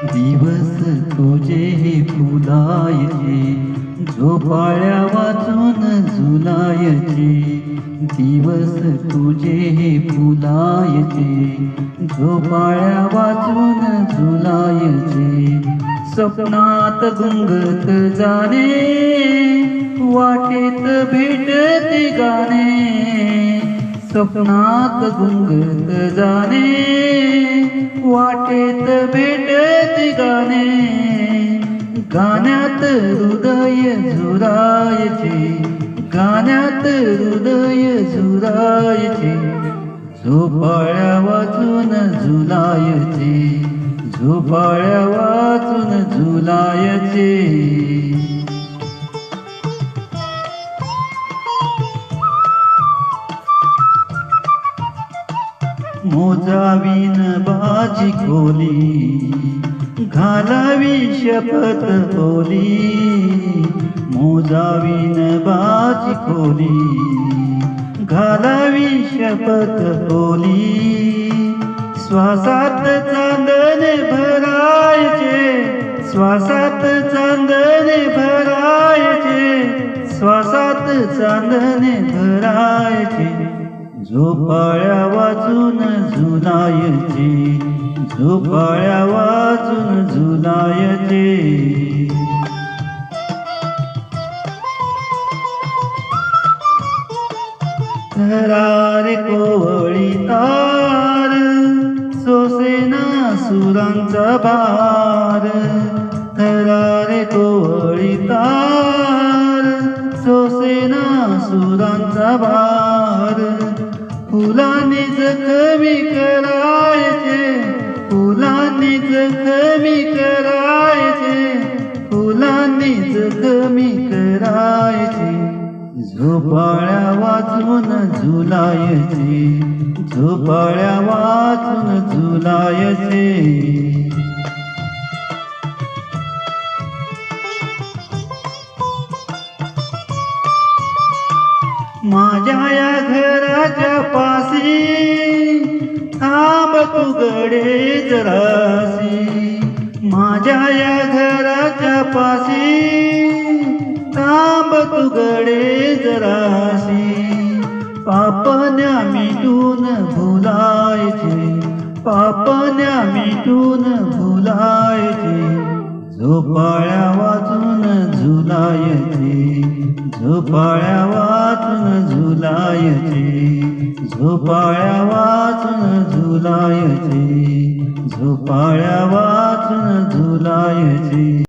दिवस तुझे फुलायचे, झोपाळ्या वाचून झुलायचे. दिवस तुझे फुलायचे, झोपाळ्या वाचून झुलायचे. स्वप्नात गुंगत जाणे, वाटेत भेटते गाणे. स्वप्नात गुंगत जाणे, वाटेत भेटते गाणे. गाण्यात हृदय झुरायचे, गाण्यात हृदय झुरायचे. झोपाळ्या वाचून झुलायचे, झोपाळ्या वाचून झुलायचे. मोजावीन बाजी खोली, घालावी शपथ बोली. मोजावीन बाजी खोली, घालावी शपथ बोली. श्वासात चांदण भरायचे, श्वासात चांदण भरायचे. श्वासात चांदण भरायचे. झोपाळ्या वाचून झुलायचे, झोपाळ्या वाचून झुलायचे. थरारे कोवळी तार, सोसेना सुरांचा भार. थरारे कोवळी तार, सोसेना सुरांचा भार. फुलांनी जखमी करायचे, फुलांनी जखमी करायचे. फुलांनी जखमी करायचे. झोपाळ्या वाचून झुलायचे, झोपाळ्या वाचून झुलायचे. माझ्या या घराच्या पाशी थांब तू गडे जरासी. माझ्या या घराच्या पाशी थांब तू गडे जरासी. पापण्या मिटून भुलायचे, पापण्या मिटून भुलायचे. झोपाळ्या वाचून झुलायचे, झोपाळ्या वाचून झुलायचे. झोपाळ्या वाचून झुलायचे, झोपाळ्या वाचून झुलायचे.